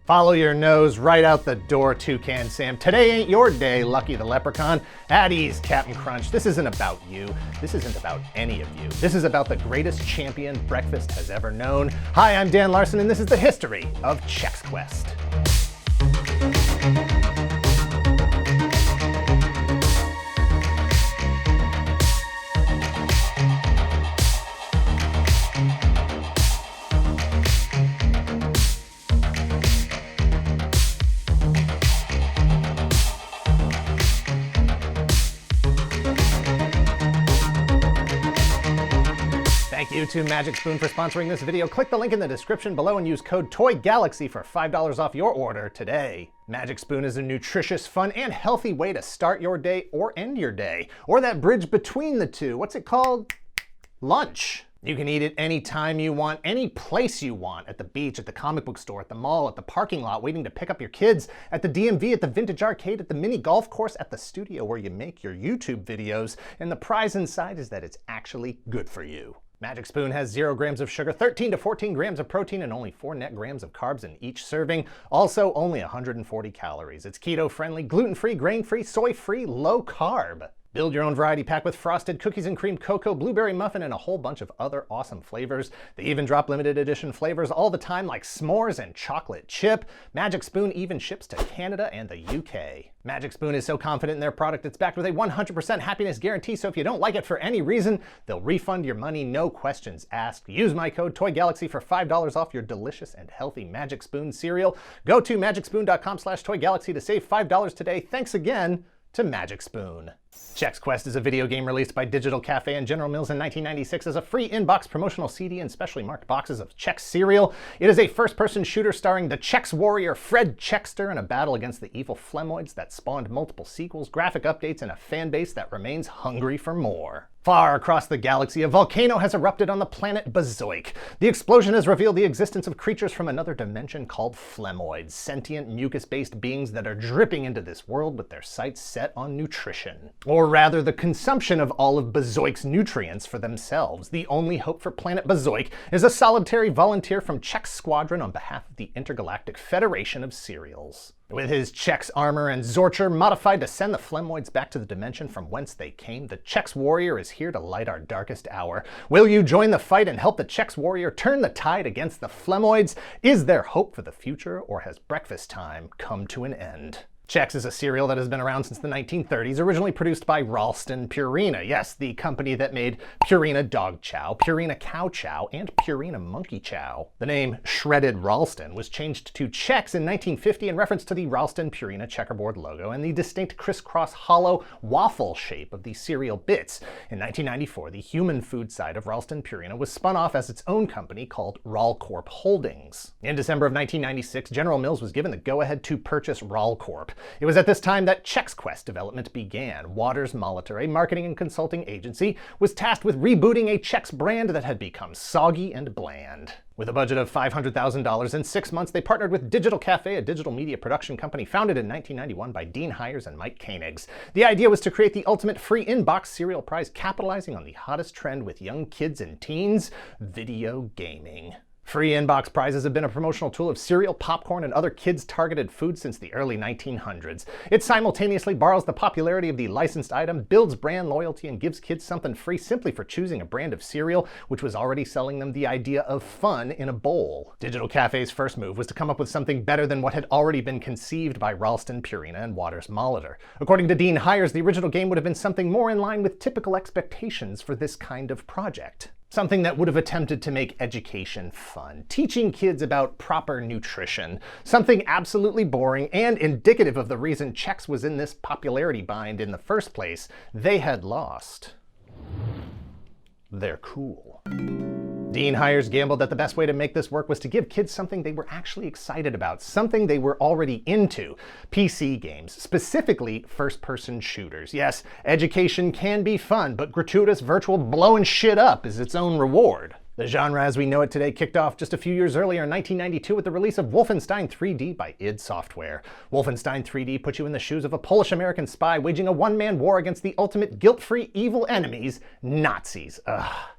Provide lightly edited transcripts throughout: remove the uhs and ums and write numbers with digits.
Follow your nose right out the door, Toucan Sam. Today ain't your day, Lucky the Leprechaun. At ease, Captain Crunch. This isn't about you. This isn't about any of you. This is about the greatest champion breakfast has ever known. Hi, I'm Dan Larson, and this is the history of Chex Quest. Thank you to Magic Spoon for sponsoring this video. Click the link in the description below and use code TOYGALAXY for $5 off your order today. Magic Spoon is a nutritious, fun, and healthy way to start your day or end your day, or that bridge between the two. What's it called? Lunch. You can eat it anytime you want, any place you want, at the beach, at the comic book store, at the mall, at the parking lot, waiting to pick up your kids, at the DMV, at the vintage arcade, at the mini golf course, at the studio where you make your YouTube videos, and the prize inside is that it's actually good for you. Magic Spoon has 0 grams of sugar, 13 to 14 grams of protein, and only 4 net grams of carbs in each serving. Also, only 140 calories. It's keto-friendly, gluten-free, grain-free, soy-free, low-carb. Build your own variety pack with frosted cookies and cream cocoa, blueberry muffin, and a whole bunch of other awesome flavors. They even drop limited edition flavors all the time like s'mores and chocolate chip. Magic Spoon even ships to Canada and the UK. Magic Spoon is so confident in their product, it's backed with a 100% happiness guarantee, so if you don't like it for any reason, they'll refund your money, no questions asked. Use my code TOYGALAXY for $5 off your delicious and healthy Magic Spoon cereal. Go to magicspoon.com/TOYGALAXY to save $5 today. Thanks again to Magic Spoon. Chex Quest is a video game released by Digital Café and General Mills in 1996 as a free in-box promotional CD and specially marked boxes of Chex cereal. It is a first-person shooter starring the Chex Warrior Fred Chexter in a battle against the evil Flemoids that spawned multiple sequels, graphic updates, and a fan base that remains hungry for more. Far across the galaxy, a volcano has erupted on the planet Bazoik. The explosion has revealed the existence of creatures from another dimension called Flemoids, sentient mucus-based beings that are dripping into this world with their sights set on nutrition. Or rather, the consumption of all of Bazoik's nutrients for themselves. The only hope for planet Bazoik is a solitary volunteer from Chex Squadron on behalf of the Intergalactic Federation of Cereals. With his Chex armor and Zorcher modified to send the Flemoids back to the dimension from whence they came, the Chex Warrior is here to light our darkest hour. Will you join the fight and help the Chex Warrior turn the tide against the Flemoids? Is there hope for the future, or has breakfast time come to an end? Chex is a cereal that has been around since the 1930s, originally produced by Ralston Purina. Yes, the company that made Purina Dog Chow, Purina Cow Chow, and Purina Monkey Chow. The name Shredded Ralston was changed to Chex in 1950 in reference to the Ralston Purina checkerboard logo and the distinct crisscross hollow waffle shape of the cereal bits. In 1994, the human food side of Ralston Purina was spun off as its own company called Ralcorp Holdings. In December of 1996, General Mills was given the go-ahead to purchase Ralcorp. It was at this time that Chex Quest development began. Waters Molitor, a marketing and consulting agency, was tasked with rebooting a Chex brand that had become soggy and bland. With a budget of $500,000 in 6 months, they partnered with Digital Café, a digital media production company founded in 1991 by Dean Hires and Mike Koenigs. The idea was to create the ultimate free in-box cereal prize, capitalizing on the hottest trend with young kids and teens: video gaming. Free inbox prizes have been a promotional tool of cereal, popcorn, and other kids-targeted foods since the early 1900s. It simultaneously borrows the popularity of the licensed item, builds brand loyalty, and gives kids something free simply for choosing a brand of cereal, which was already selling them the idea of fun in a bowl. Digital Café's first move was to come up with something better than what had already been conceived by Ralston Purina and Waters Molitor. According to Dean Hires, the original game would have been something more in line with typical expectations for this kind of project. Something that would have attempted to make education fun, teaching kids about proper nutrition. Something absolutely boring and indicative of the reason Chex was in this popularity bind in the first place. They had lost their cool. Dean Hires gambled that the best way to make this work was to give kids something they were actually excited about, something they were already into: PC games, specifically first-person shooters. Yes, education can be fun, but gratuitous virtual blowing shit up is its own reward. The genre as we know it today kicked off just a few years earlier in 1992 with the release of Wolfenstein 3D by id Software. Wolfenstein 3D put you in the shoes of a Polish-American spy waging a one-man war against the ultimate guilt-free evil enemies, Nazis. Ugh.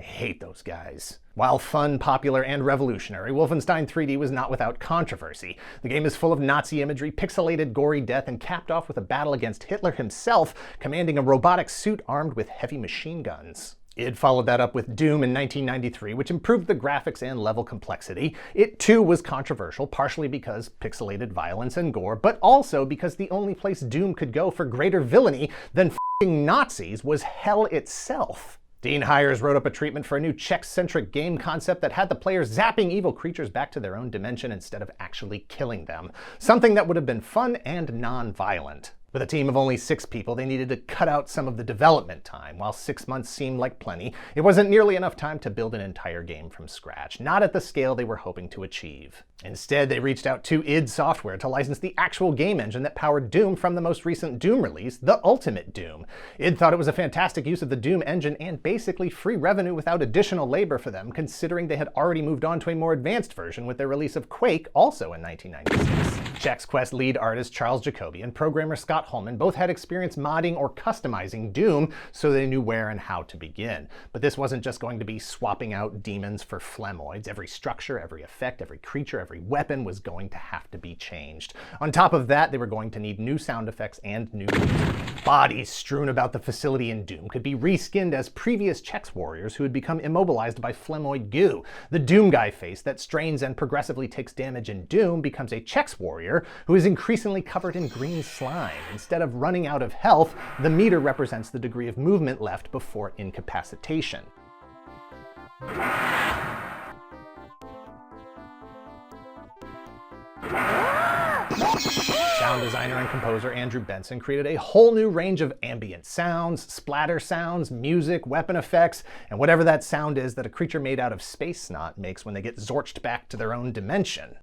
I hate those guys. While fun, popular, and revolutionary, Wolfenstein 3D was not without controversy. The game is full of Nazi imagery, pixelated, gory death, and capped off with a battle against Hitler himself, commanding a robotic suit armed with heavy machine guns. Id followed that up with Doom in 1993, which improved the graphics and level complexity. It too was controversial, partially because pixelated violence and gore, but also because the only place Doom could go for greater villainy than f***ing Nazis was hell itself. Dean Hires wrote up a treatment for a new Chex-centric game concept that had the players zapping evil creatures back to their own dimension instead of actually killing them. Something that would have been fun and non-violent. With a team of only 6 people, they needed to cut out some of the development time. While 6 months seemed like plenty, it wasn't nearly enough time to build an entire game from scratch, not at the scale they were hoping to achieve. Instead, they reached out to id Software to license the actual game engine that powered Doom from the most recent Doom release, The Ultimate Doom. Id thought it was a fantastic use of the Doom engine and basically free revenue without additional labor for them, considering they had already moved on to a more advanced version with their release of Quake, also in 1996. Chex Quest lead artist Charles Jacoby and programmer Scott Holman both had experience modding or customizing Doom, so they knew where and how to begin. But this wasn't just going to be swapping out demons for Flemoids. Every structure, every effect, every creature, every weapon was going to have to be changed. On top of that, they were going to need new sound effects and new music. Bodies strewn about the facility in Doom could be reskinned as previous Chex Warriors who had become immobilized by Flemoid goo. The Doom Guy face that strains and progressively takes damage in Doom becomes a Chex Warrior who is increasingly covered in green slime. Instead of running out of health, the meter represents the degree of movement left before incapacitation. Sound designer and composer Andrew Benson created a whole new range of ambient sounds, splatter sounds, music, weapon effects, and whatever that sound is that a creature made out of space snot makes when they get zorched back to their own dimension.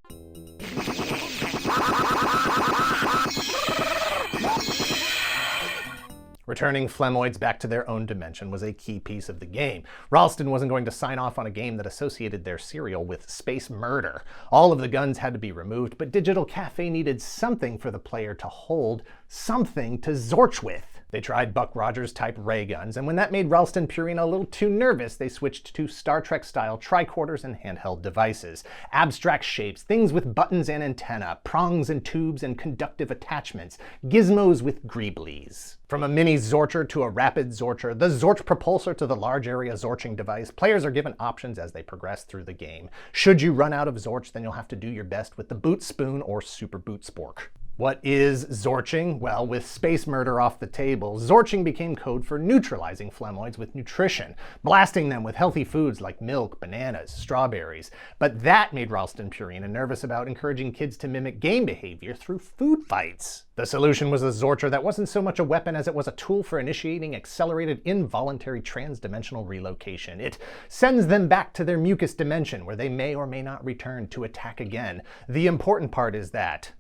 Returning Flemoids back to their own dimension was a key piece of the game. Ralston wasn't going to sign off on a game that associated their cereal with space murder. All of the guns had to be removed, but Digital Café needed something for the player to hold, something to zorch with. They tried Buck Rogers-type ray guns, and when that made Ralston Purina a little too nervous, they switched to Star Trek-style tricorders and handheld devices. Abstract shapes, things with buttons and antenna, prongs and tubes and conductive attachments, gizmos with greeblies. From a mini Zorcher to a rapid Zorcher, the Zorch propulsor to the large area Zorching device, players are given options as they progress through the game. Should you run out of Zorch, then you'll have to do your best with the Boot Spoon or Super Boot Spork. What is Zorching? Well, with space murder off the table, Zorching became code for neutralizing Flemoids with nutrition, blasting them with healthy foods like milk, bananas, strawberries. But that made Ralston Purina nervous about encouraging kids to mimic game behavior through food fights. The solution was a Zorcher that wasn't so much a weapon as it was a tool for initiating accelerated involuntary trans-dimensional relocation. It sends them back to their mucus dimension, where they may or may not return to attack again. The important part is that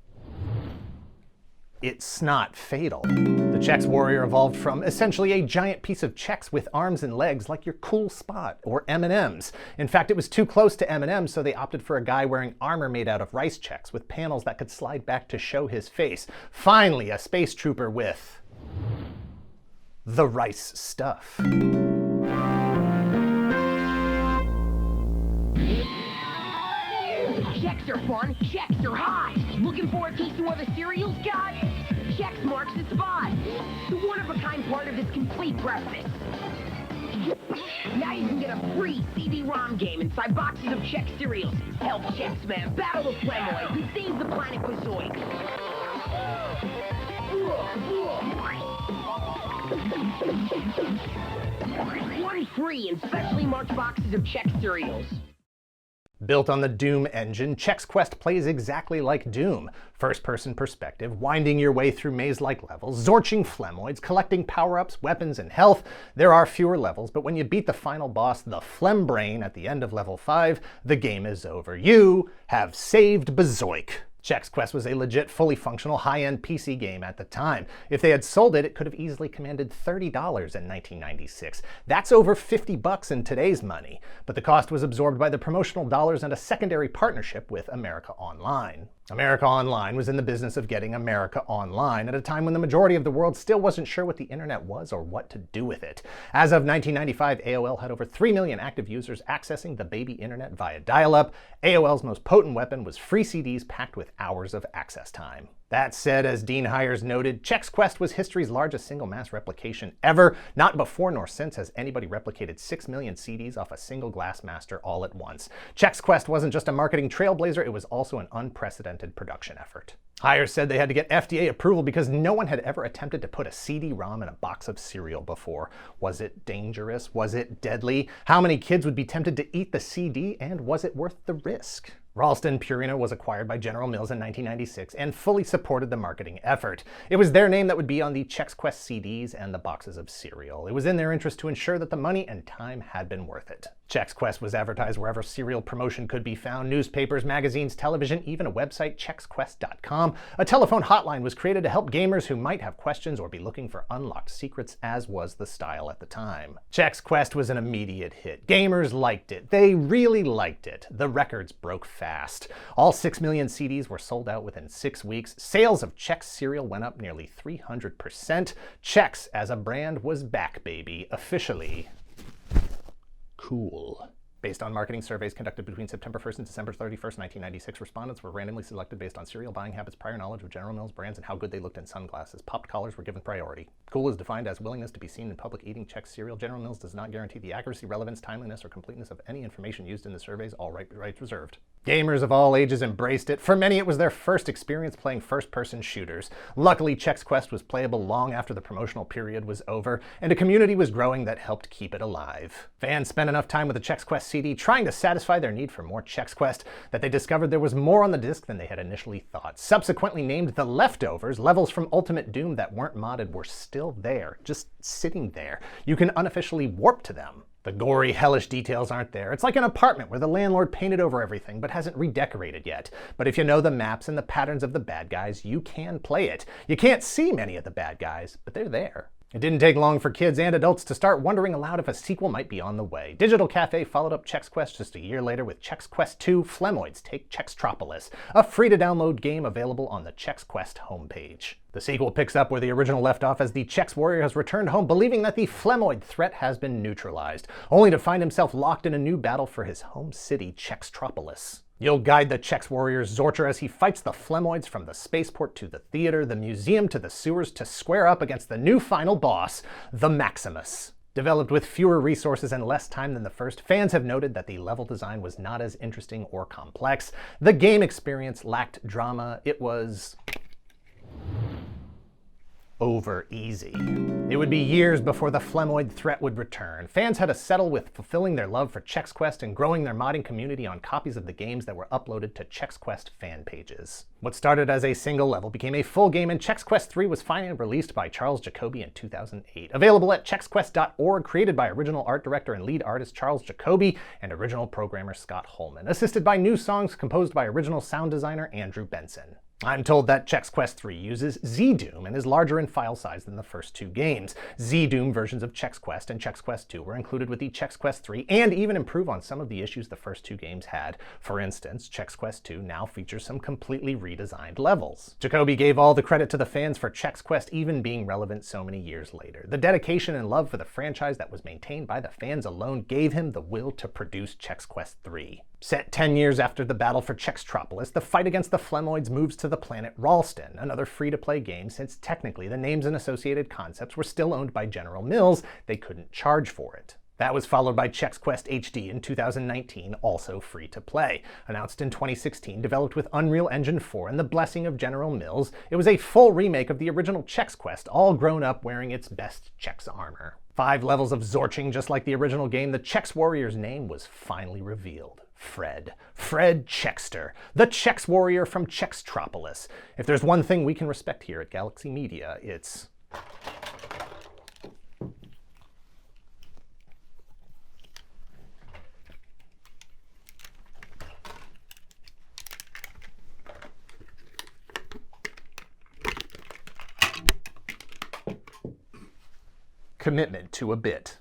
it's not fatal. The Chex Warrior evolved from essentially a giant piece of Chex with arms and legs like your cool Spot or M&M's. In fact, it was too close to M&M's, so they opted for a guy wearing armor made out of rice Chex with panels that could slide back to show his face. Finally, a space trooper with the rice stuff. Chex are fun, Chex are hot. Looking for a taste of what the cereal's got? Chex marks the spot. The one-of-a-kind part of this complete breakfast. Now you can get a free CD-ROM game inside boxes of Chex cereals. Help Chex Man battle the Flemoids and save the planet Bazoik. One free and specially marked boxes of Chex cereals. Built on the Doom engine, Chex Quest plays exactly like Doom. First-person perspective, winding your way through maze-like levels, zorching Flemoids, collecting power-ups, weapons, and health. There are fewer levels, but when you beat the final boss, the Flembrain, at the end of level 5, the game is over. You have saved Bazoik. Chex Quest was a legit, fully functional, high-end PC game at the time. If they had sold it, it could have easily commanded $30 in 1996. That's over $50 in today's money. But the cost was absorbed by the promotional dollars and a secondary partnership with America Online. America Online was in the business of getting America online at a time when the majority of the world still wasn't sure what the internet was or what to do with it. As of 1995, AOL had over 3 million active users accessing the baby internet via dial-up. AOL's most potent weapon was free CDs packed with hours of access time. That said, as Dean Hires noted, Chex Quest was history's largest single mass replication ever. Not before nor since has anybody replicated 6 million CDs off a single glass master all at once. Chex Quest wasn't just a marketing trailblazer, it was also an unprecedented production effort. Hires said they had to get FDA approval because no one had ever attempted to put a CD-ROM in a box of cereal before. Was it dangerous? Was it deadly? How many kids would be tempted to eat the CD, and was it worth the risk? Ralston Purina was acquired by General Mills in 1996 and fully supported the marketing effort. It was their name that would be on the Chex Quest CDs and the boxes of cereal. It was in their interest to ensure that the money and time had been worth it. Chex Quest was advertised wherever cereal promotion could be found: newspapers, magazines, television, even a website, chexquest.com. A telephone hotline was created to help gamers who might have questions or be looking for unlocked secrets, as was the style at the time. Chex Quest was an immediate hit. Gamers liked it. They really liked it. The records broke fast. All 6 million CDs were sold out within 6 weeks. Sales of Chex cereal went up nearly 300%. Chex as a brand was back, baby, officially. Cool. Based on marketing surveys conducted between September 1st and December 31st, 1996, respondents were randomly selected based on cereal buying habits, prior knowledge of General Mills brands, and how good they looked in sunglasses. Popped collars were given priority. Cool is defined as willingness to be seen in public eating Chex cereal. General Mills does not guarantee the accuracy, relevance, timeliness, or completeness of any information used in the surveys. All rights reserved. Gamers of all ages embraced it. For many, it was their first experience playing first-person shooters. Luckily, Chex Quest was playable long after the promotional period was over, and a community was growing that helped keep it alive. Fans spent enough time with the Chex Quest CD trying to satisfy their need for more Chex Quest that they discovered there was more on the disc than they had initially thought. Subsequently named The Leftovers, levels from Ultimate Doom that weren't modded were still there, just sitting there. You can unofficially warp to them. The gory, hellish details aren't there. It's like an apartment where the landlord painted over everything but hasn't redecorated yet. But if you know the maps and the patterns of the bad guys, you can play it. You can't see many of the bad guys, but they're there. It didn't take long for kids and adults to start wondering aloud if a sequel might be on the way. Digital Café followed up Chex Quest just a year later with Chex Quest 2: Flemoids Take Chextropolis, a free-to-download game available on the Chex Quest homepage. The sequel picks up where the original left off as the Chex Warrior has returned home believing that the Flemoid threat has been neutralized, only to find himself locked in a new battle for his home city, Chextropolis. You'll guide the Chex Warrior's Zorcher as he fights the Flemoids from the spaceport to the theater, the museum to the sewers, to square up against the new final boss, the Maximus. Developed with fewer resources and less time than the first, fans have noted that the level design was not as interesting or complex. The game experience lacked drama. It was over easy. It would be years before the Flemoid threat would return. Fans had to settle with fulfilling their love for Chex Quest and growing their modding community on copies of the games that were uploaded to Chex Quest fan pages. What started as a single level became a full game, and Chex Quest 3 was finally released by Charles Jacoby in 2008. Available at chexquest.org, created by original art director and lead artist Charles Jacoby and original programmer Scott Holman, assisted by new songs composed by original sound designer Andrew Benson. I'm told that Chex Quest 3 uses Z-Doom and is larger in file size than the first two games. Z-Doom versions of Chex Quest and Chex Quest 2 were included with the Chex Quest 3 and even improve on some of the issues the first two games had. For instance, Chex Quest 2 now features some completely redesigned levels. Jacoby gave all the credit to the fans for Chex Quest even being relevant so many years later. The dedication and love for the franchise that was maintained by the fans alone gave him the will to produce Chex Quest 3. Set 10 years after the battle for Chextropolis, the fight against the Flemoids moves to the planet Ralston, another free-to-play game since technically the names and associated concepts were still owned by General Mills. They couldn't charge for it. That was followed by Chex Quest HD in 2019, also free-to-play. Announced in 2016, developed with Unreal Engine 4 and the blessing of General Mills, it was a full remake of the original Chex Quest, all grown up wearing its best Chex armor. 5 levels of zorching just like the original game, the Chex Warrior's name was finally revealed. Fred Chexter, the Chex Warrior from Chextropolis. If there's one thing we can respect here at Galaxy Media, it's commitment to a bit.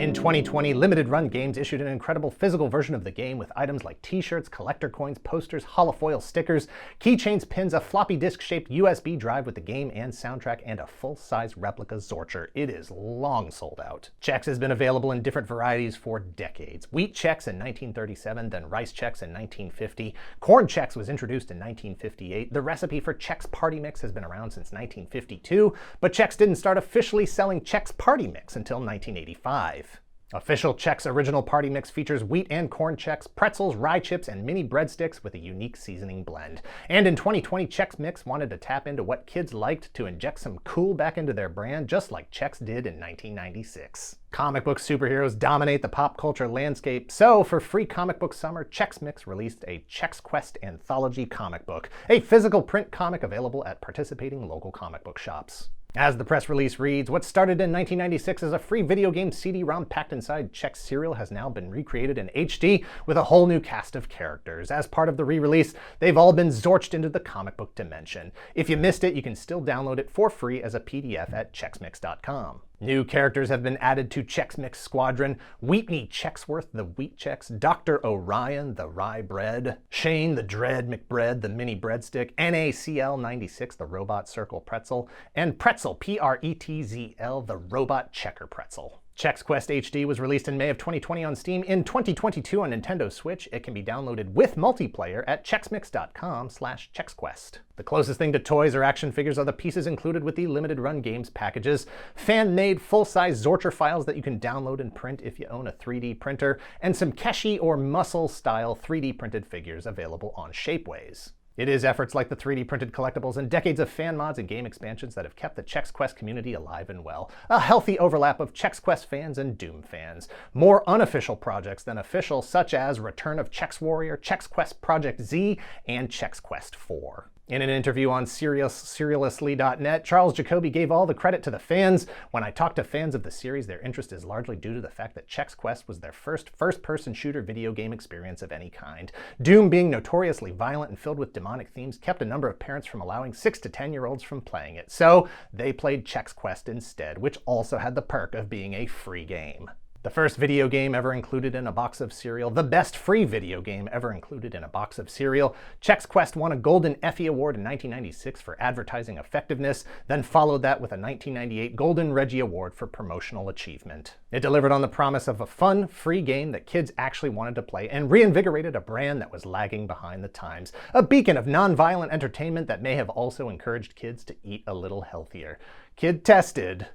In 2020, Limited Run Games issued an incredible physical version of the game with items like t-shirts, collector coins, posters, holofoil stickers, keychains, pins, a floppy disk-shaped USB drive with the game and soundtrack, and a full-size replica Zorcher. It is long sold out. Chex has been available in different varieties for decades. Wheat Chex in 1937, then Rice Chex in 1950. Corn Chex was introduced in 1958. The recipe for Chex Party Mix has been around since 1952, but Chex didn't start officially selling Chex Party Mix until 1985. Official Chex Original Party Mix features wheat and corn Chex, pretzels, rye chips, and mini breadsticks with a unique seasoning blend. And in 2020, Chex Mix wanted to tap into what kids liked to inject some cool back into their brand, just like Chex did in 1996. Comic book superheroes dominate the pop culture landscape, so for free comic book summer, Chex Mix released a Chex Quest anthology comic book, a physical print comic available at participating local comic book shops. As the press release reads, what started in 1996 as a free video game CD-ROM packed inside Chex cereal has now been recreated in HD with a whole new cast of characters. As part of the re-release, they've all been zorched into the comic book dimension. If you missed it, you can still download it for free as a PDF at chexmix.com. New characters have been added to Chex Mix Squadron: Wheatney Chexworth, the Wheat Chex, Dr. Orion, the Rye Bread, Shane, the Dread McBread, the Mini Breadstick, NACL96, the Robot Circle Pretzel, and Pretzel, PRETZL, the Robot Checker Pretzel. Chex Quest HD was released in May of 2020 on Steam. In 2022 on Nintendo Switch, it can be downloaded with multiplayer at chexmix.com/chexquest. The closest thing to toys or action figures are the pieces included with the Limited Run Games packages, fan-made full-size Zorcher files that you can download and print if you own a 3D printer, and some Keshi or Muscle-style 3D printed figures available on Shapeways. It is efforts like the 3D printed collectibles and decades of fan mods and game expansions that have kept the Chex Quest community alive and well. A healthy overlap of Chex Quest fans and Doom fans. More unofficial projects than official, such as Return of Chex Warrior, Chex Quest Project Z, and Chex Quest 4. In an interview on Serialously.net, Charles Jacoby gave all the credit to the fans. When I talk to fans of the series, their interest is largely due to the fact that Chex Quest was their first-person shooter video game experience of any kind. Doom, being notoriously violent and filled with demonic themes, kept a number of parents from allowing 6 to 10-year-olds from playing it. So they played Chex Quest instead, which also had the perk of being a free game. The first video game ever included in a box of cereal, the best free video game ever included in a box of cereal. Chex Quest won a Golden Effie Award in 1996 for advertising effectiveness, then followed that with a 1998 Golden Reggie Award for promotional achievement. It delivered on the promise of a fun, free game that kids actually wanted to play and reinvigorated a brand that was lagging behind the times. A beacon of non-violent entertainment that may have also encouraged kids to eat a little healthier. Kid tested.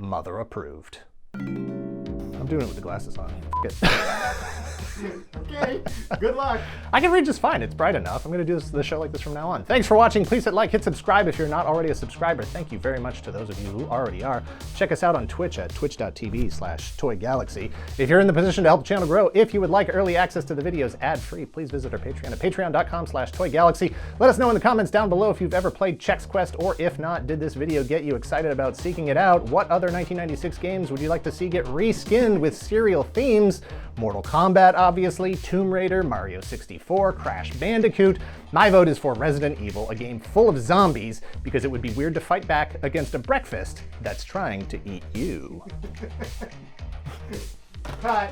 Mother approved. I'm doing it with the glasses on. Okay, good luck. I can read just fine. It's bright enough. I'm going to do the show like this from now on. Thanks for watching. Please hit like, hit subscribe if you're not already a subscriber. Thank you very much to those of you who already are. Check us out on Twitch at twitch.tv/toygalaxy. If you're in the position to help the channel grow, if you would like early access to the videos ad-free, please visit our Patreon at patreon.com/toygalaxy. Let us know in the comments down below if you've ever played Chex Quest, or if not, did this video get you excited about seeking it out? What other 1996 games would you like to see get reskinned with cereal themes? Mortal Kombat, obviously, Tomb Raider, Mario 64, Crash Bandicoot. My vote is for Resident Evil, a game full of zombies, because it would be weird to fight back against a breakfast that's trying to eat you. Cut.